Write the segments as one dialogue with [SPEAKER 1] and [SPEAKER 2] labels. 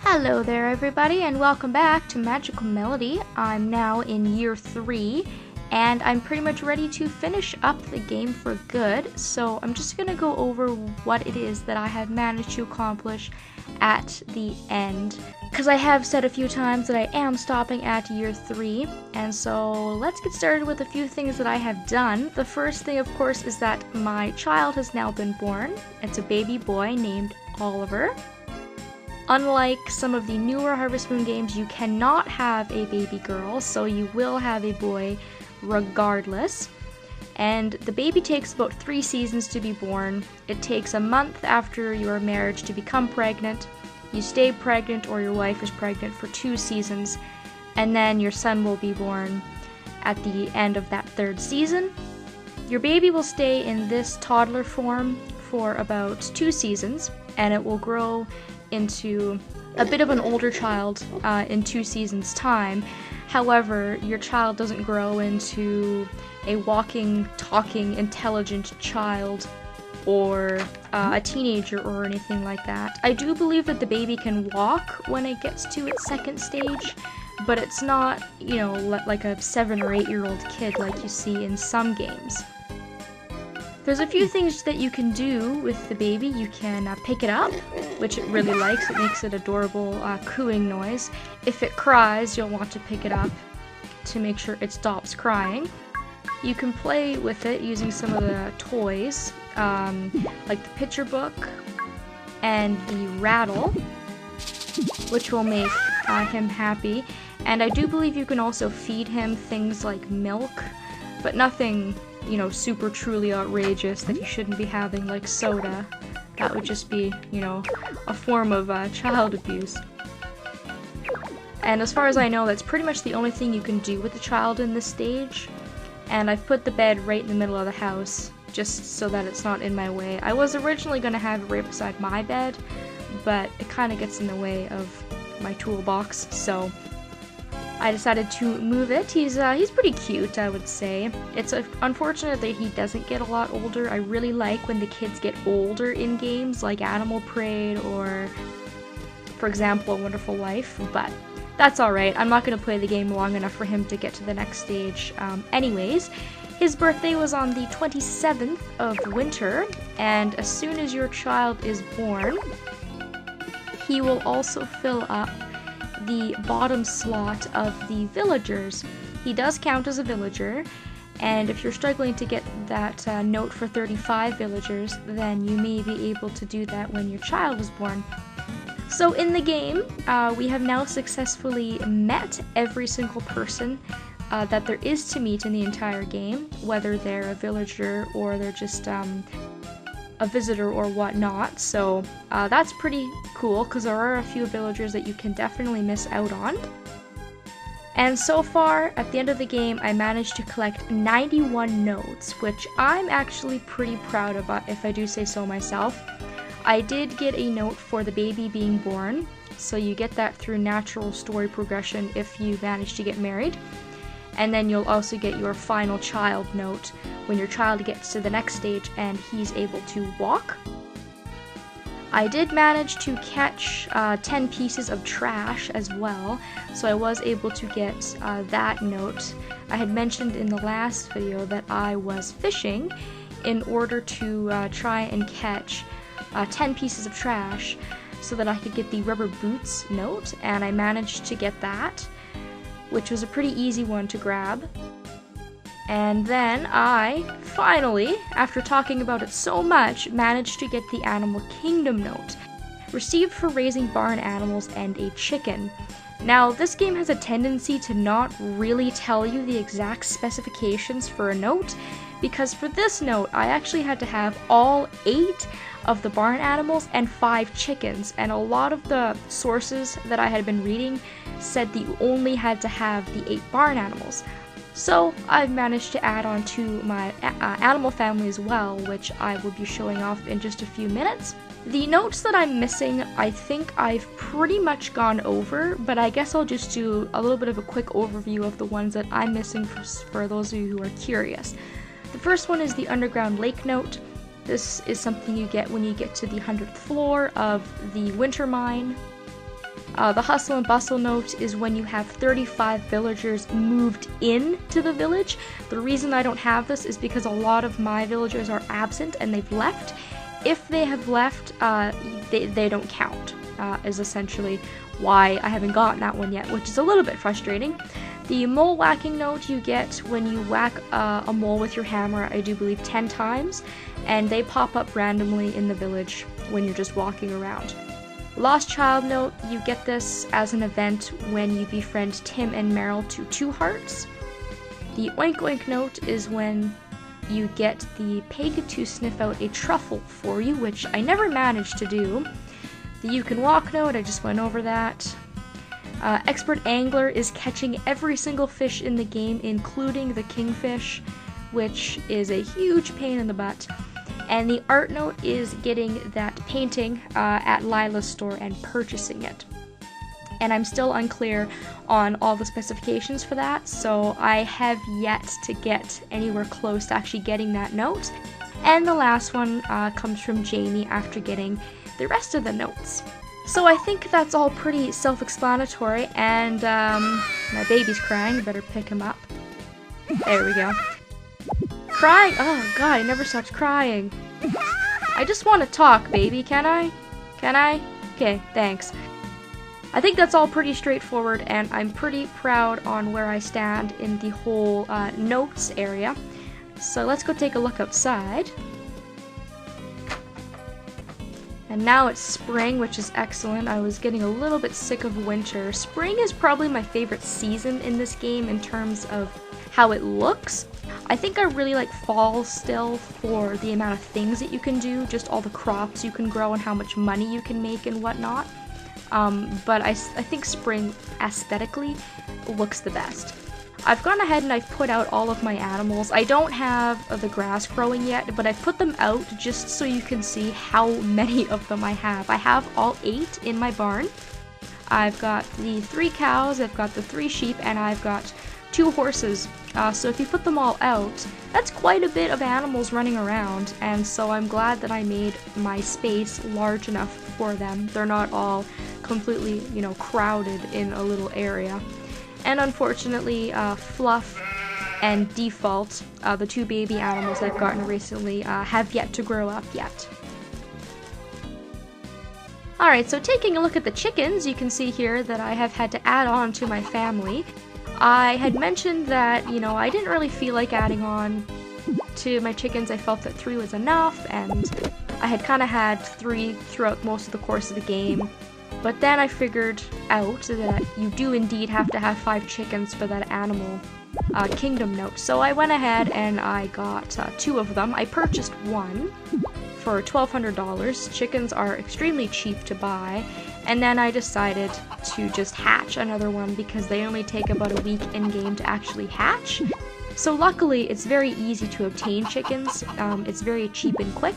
[SPEAKER 1] Hello there everybody and welcome back to Magical Melody. I'm now in year 3 and I'm pretty much ready to finish up the game for good. So I'm just going to go over what it is that I have managed to accomplish at the end. Because I have said a few times that I am stopping at year 3, and so let's get started with a few things that I have done. The first thing, of course, is that my child has now been born. It's a baby boy named Oliver. Unlike some of the newer Harvest Moon games, you cannot have a baby girl, so you will have a boy regardless. And the baby takes about 3 seasons to be born. It takes a month after your marriage to become pregnant. You stay pregnant or your wife is pregnant for 2 seasons, and then your son will be born at the end of that 3rd season. Your baby will stay in this toddler form for about 2 seasons, and it will grow into a bit of an older child in 2 seasons' time. However, your child doesn't grow into a walking, talking, intelligent child or a teenager or anything like that. I do believe that the baby can walk when it gets to its 2nd stage, but it's not, you know, like a 7 or 8-year-old kid like you see in some games. There's a few things that you can do with the baby. You can pick it up, which it really likes. It makes an adorable cooing noise. If it cries, you'll want to pick it up to make sure it stops crying. You can play with it using some of the toys, like the picture book and the rattle, which will make him happy. And I do believe you can also feed him things like milk, but nothing, you know, super truly outrageous that he shouldn't be having, like soda. That would just be, you know, a form of child abuse. And as far as I know, that's pretty much the only thing you can do with a child in this stage. And I've put the bed right in the middle of the house, just so that it's not in my way. I was originally going to have it right beside my bed, but it kind of gets in the way of my toolbox, so I decided to move it. He's pretty cute, I would say. It's unfortunate that he doesn't get a lot older. I really like when the kids get older in games like Animal Parade or, for example, A Wonderful Life, but that's alright. I'm not going to play the game long enough for him to get to the next stage. Anyways, his birthday was on the 27th of winter, and as soon as your child is born, he will also fill up the bottom slot of the villagers. He does count as a villager, and if you're struggling to get that note for 35 villagers, then you may be able to do that when your child is born. So in the game, we have now successfully met every single person that there is to meet in the entire game, whether they're a villager or they're just a visitor or whatnot, so that's pretty cool because there are a few villagers that you can definitely miss out on. And so far, at the end of the game, I managed to collect 91 notes, which I'm actually pretty proud of, if I do say so myself. I did get a note for the baby being born, so you get that through natural story progression if you manage to get married. And then you'll also get your final child note when your child gets to the next stage and he's able to walk. I did manage to catch 10 pieces of trash as well, so I was able to get that note. I had mentioned in the last video that I was fishing in order to try and catch 10 pieces of trash so that I could get the rubber boots note, and I managed to get that, which was a pretty easy one to grab. And then I, finally, after talking about it so much, managed to get the Animal Kingdom note, received for raising barn animals and a chicken. Now, this game has a tendency to not really tell you the exact specifications for a note, because for this note, I actually had to have all 8 of the barn animals and 5 chickens, and a lot of the sources that I had been reading said that you only had to have the 8 barn animals. So I've managed to add on to my animal family as well, which I will be showing off in just a few minutes. The notes that I'm missing, I think I've pretty much gone over, but I guess I'll just do a little bit of a quick overview of the ones that I'm missing for those of you who are curious. The first one is the Underground Lake note. This is something you get when you get to the 100th floor of the Winter Mine. The Hustle and Bustle note is when you have 35 villagers moved into the village. The reason I don't have this is because a lot of my villagers are absent and they've left. If they have left, they don't count, is essentially why I haven't gotten that one yet, which is a little bit frustrating. The mole whacking note you get when you whack a mole with your hammer, I do believe 10 times, and they pop up randomly in the village when you're just walking around. Lost Child note, you get this as an event when you befriend Tim and Meryl to 2 hearts. The Oink Oink note is when you get the pig to sniff out a truffle for you, which I never managed to do. The You Can Walk note, I just went over that. Expert Angler is catching every single fish in the game, including the kingfish, which is a huge pain in the butt. And the art note is getting that painting at Lila's store and purchasing it. And I'm still unclear on all the specifications for that, so I have yet to get anywhere close to actually getting that note. And the last one comes from Jamie after getting the rest of the notes. So I think that's all pretty self-explanatory, and my baby's crying, better pick him up. There we go. Crying? Oh god, he never stops crying. I just want to talk, baby, can I? Can I? Okay, thanks. I think that's all pretty straightforward, and I'm pretty proud on where I stand in the whole notes area. So let's go take a look outside. And now it's spring, which is excellent. I was getting a little bit sick of winter. Spring is probably my favorite season in this game in terms of how it looks. I think I really like fall still for the amount of things that you can do, just all the crops you can grow and how much money you can make and whatnot. But I think spring aesthetically looks the best. I've gone ahead and I've put out all of my animals. I don't have the grass growing yet, but I've put them out just so you can see how many of them I have. I have all 8 in my barn. I've got the 3 cows, I've got the 3 sheep, and I've got 2 horses. So if you put them all out, that's quite a bit of animals running around, and so I'm glad that I made my space large enough for them. They're not all completely, you know, crowded in a little area. And unfortunately, Fluff and Default, the 2 baby animals I've gotten recently, have yet to grow up yet. Alright, so taking a look at the chickens, you can see here that I have had to add on to my family. I had mentioned that, you know, I didn't really feel like adding on to my chickens. I felt that 3 was enough, and I had kind of had 3 throughout most of the course of the game. But then I figured out that you do indeed have to have 5 chickens for that animal kingdom note. So I went ahead and I got 2 of them. I purchased 1 for $1,200. Chickens are extremely cheap to buy. And then I decided to just hatch another one because they only take about a week in-game to actually hatch. So luckily, it's very easy to obtain chickens. It's very cheap and quick.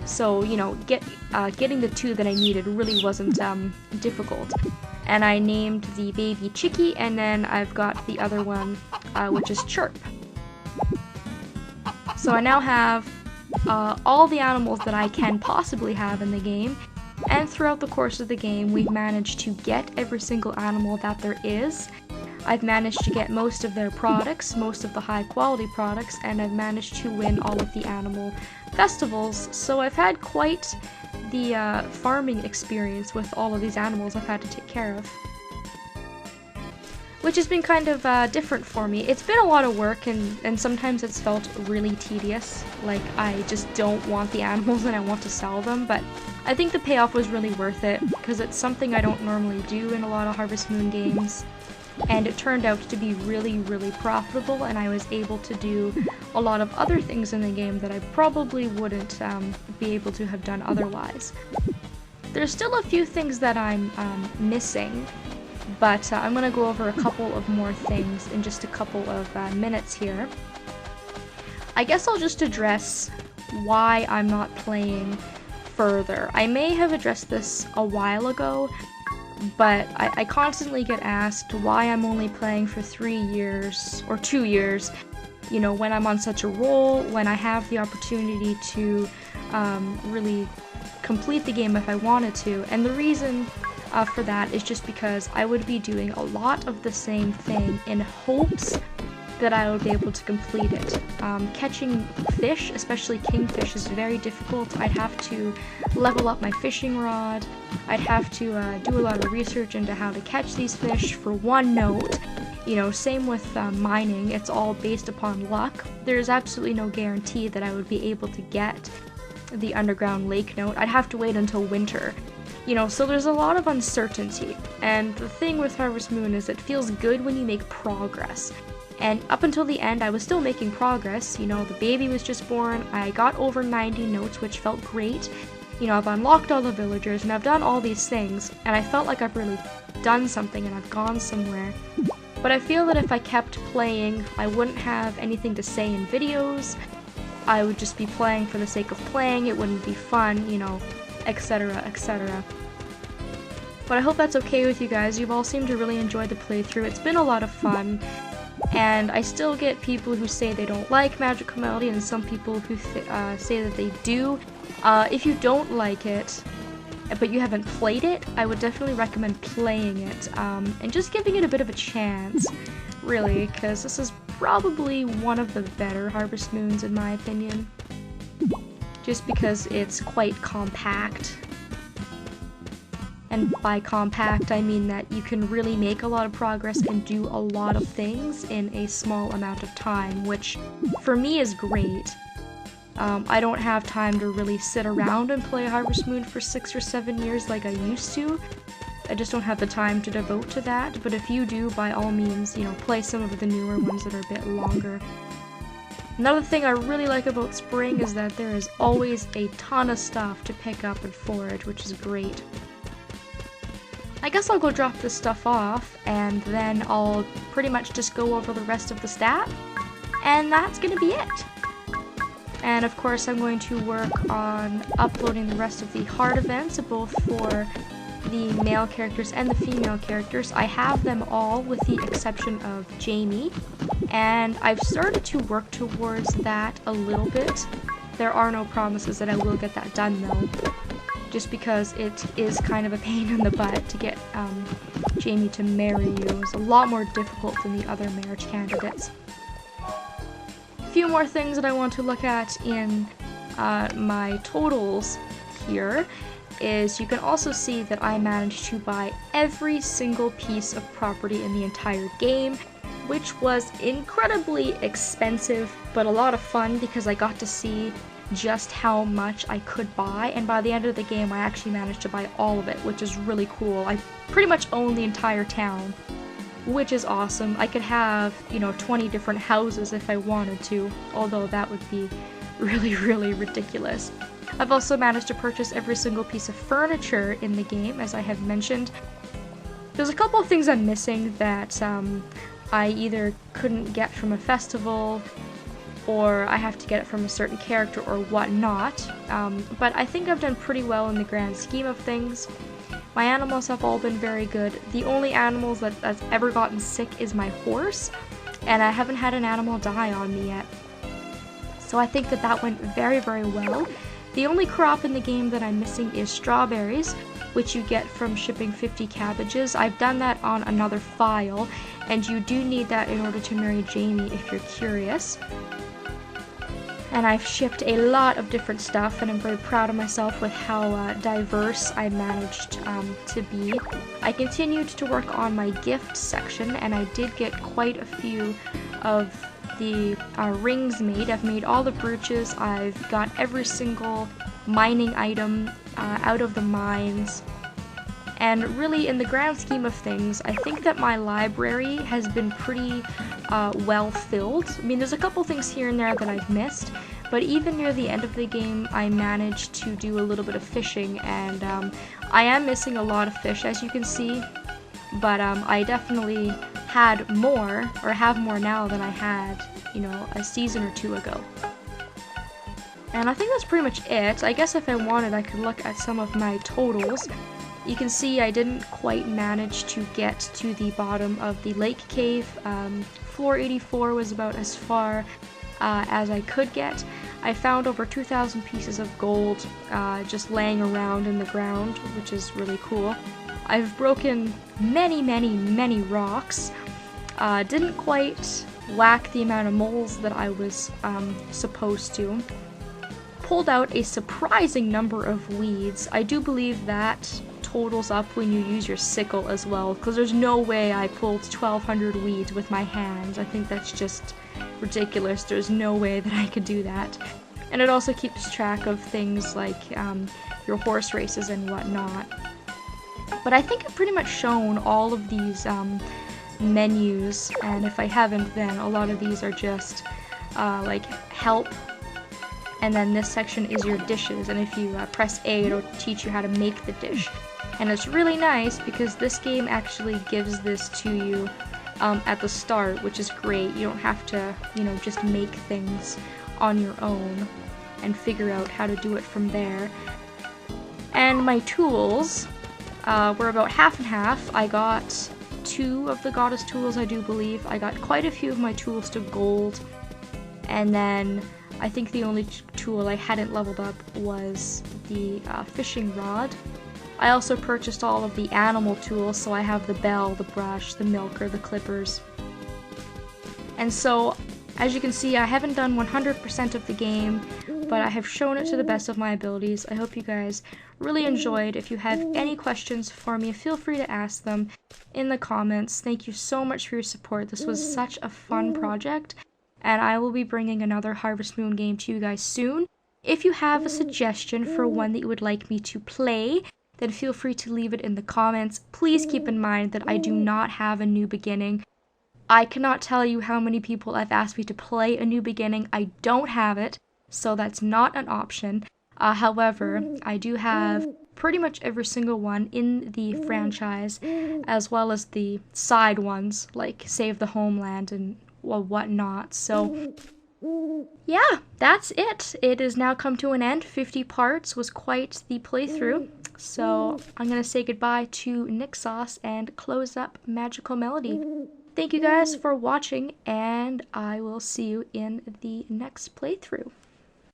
[SPEAKER 1] So, you know, getting the 2 that I needed really wasn't difficult. And I named the baby Chicky, and then I've got the other one, which is Chirp. So I now have all the animals that I can possibly have in the game. And throughout the course of the game, we've managed to get every single animal that there is. I've managed to get most of their products, most of the high quality products, and I've managed to win all of the animal festivals. So I've had quite the farming experience with all of these animals I've had to take care of. Which has been kind of different for me. It's been a lot of work, and sometimes it's felt really tedious. Like, I just don't want the animals and I want to sell them, but I think the payoff was really worth it, because it's something I don't normally do in a lot of Harvest Moon games. And it turned out to be really, really profitable, and I was able to do a lot of other things in the game that I probably wouldn't be able to have done otherwise. There's still a few things that I'm missing, but I'm going to go over a couple of more things in just a couple of minutes here. I guess I'll just address why I'm not playing further. I may have addressed this a while ago, but I constantly get asked why I'm only playing for 3 years or 2 years, you know, when I'm on such a roll, when I have the opportunity to really complete the game if I wanted to. And the reason for that is just because I would be doing a lot of the same thing in hopes that I would be able to complete it. Catching fish, especially kingfish, is very difficult. I'd have to level up my fishing rod. I'd have to do a lot of research into how to catch these fish for 1 note. You know, same with mining. It's all based upon luck. There's absolutely no guarantee that I would be able to get the underground lake note. I'd have to wait until winter. You know, so there's a lot of uncertainty. And the thing with Harvest Moon is it feels good when you make progress. And up until the end, I was still making progress. You know, the baby was just born, I got over 90 notes, which felt great. You know, I've unlocked all the villagers, and I've done all these things, and I felt like I've really done something and I've gone somewhere. But I feel that if I kept playing, I wouldn't have anything to say in videos. I would just be playing for the sake of playing, it wouldn't be fun, you know, etc, etc. But I hope that's okay with you guys. You've all seemed to really enjoy the playthrough. It's been a lot of fun. And I still get people who say they don't like Magical Melody, and some people who say that they do. If you don't like it, but you haven't played it, I would definitely recommend playing it, and just giving it a bit of a chance, really, because this is probably one of the better Harvest Moons in my opinion. Just because it's quite compact. And by compact, I mean that you can really make a lot of progress and do a lot of things in a small amount of time, which for me is great. I don't have time to really sit around and play Harvest Moon for 6 or 7 years like I used to. I just don't have the time to devote to that, but if you do, by all means, you know, play some of the newer ones that are a bit longer. Another thing I really like about spring is that there is always a ton of stuff to pick up and forage, which is great. I guess I'll go drop this stuff off, and then I'll pretty much just go over the rest of the stat, and that's gonna be it. And of course I'm going to work on uploading the rest of the hard events, both for the male characters and the female characters. I have them all with the exception of Jamie, and I've started to work towards that a little bit. There are no promises that I will get that done though, just because it is kind of a pain in the butt to get Jamie to marry you. It's a lot more difficult than the other marriage candidates. A few more things that I want to look at in my totals here is you can also see that I managed to buy every single piece of property in the entire game, which was incredibly expensive, but a lot of fun because I got to see just how much I could buy, and by the end of the game I actually managed to buy all of it, which is really cool. I pretty much own the entire town, which is awesome. I could have, 20 different houses if I wanted to, although that would be really, really ridiculous. I've also managed to purchase every single piece of furniture in the game, as I have mentioned. There's a couple of things I'm missing that I either couldn't get from a festival, or I have to get it from a certain character or whatnot, but I think I've done pretty well in the grand scheme of things. My animals have all been very good. The only animals that's ever gotten sick is my horse, and I haven't had an animal die on me yet. So I think that went very, very well. The only crop in the game that I'm missing is strawberries, which you get from shipping 50 cabbages. I've done that on another file, and you do need that in order to marry Jamie if you're curious. And I've shipped a lot of different stuff, and I'm very proud of myself with how diverse I managed to be. I continued to work on my gift section, and I did get quite a few of the rings made. I've made all the brooches. I've got every single mining item out of the mines. And really, in the grand scheme of things, I think that my library has been pretty well filled. I mean, there's a couple things here and there that I've missed, but even near the end of the game, I managed to do a little bit of fishing, and I am missing a lot of fish, as you can see, but I definitely had more, or have more now than I had, a season or two ago. And I think that's pretty much it. I guess if I wanted, I could look at some of my totals. You can see I didn't quite manage to get to the bottom of the lake cave. Floor 84 was about as far as I could get. I found over 2,000 pieces of gold just laying around in the ground, which is really cool. I've broken many, many, many rocks. Didn't quite whack the amount of moles that I was supposed to. Pulled out a surprising number of weeds. I do believe that totals up when you use your sickle as well, because there's no way I pulled 1,200 weeds with my hands. I think that's just ridiculous. There's no way that I could do that. And it also keeps track of things like your horse races and whatnot. But I think I've pretty much shown all of these menus, and if I haven't, then a lot of these are just like help, and then this section is your dishes, and if you press A, it'll teach you how to make the dish. And it's really nice because this game actually gives this to you at the start, which is great. You don't have to, just make things on your own and figure out how to do it from there. And my tools were about half and half. I got 2 of the goddess tools, I do believe. I got quite a few of my tools to gold, and then I think the only tool I hadn't leveled up was the fishing rod. I also purchased all of the animal tools, so I have the bell, the brush, the milker, the clippers. And so, as you can see, I haven't done 100% of the game, but I have shown it to the best of my abilities. I hope you guys really enjoyed. If you have any questions for me, feel free to ask them in the comments. Thank you so much for your support. This was such a fun project, and I will be bringing another Harvest Moon game to you guys soon. If you have a suggestion for one that you would like me to play, then feel free to leave it in the comments. Please keep in mind that I do not have a New Beginning. I cannot tell you how many people have asked me to play a New Beginning. I don't have it, so that's not an option. However, I do have pretty much every single one in the franchise, as well as the side ones like Save the Homeland and well, whatnot. So yeah, that's it. It has now come to an end. 50 parts was quite the playthrough. So I'm going to say goodbye to Nick Sauce and close up Magical Melody. Thank you guys for watching, and I will see you in the next playthrough.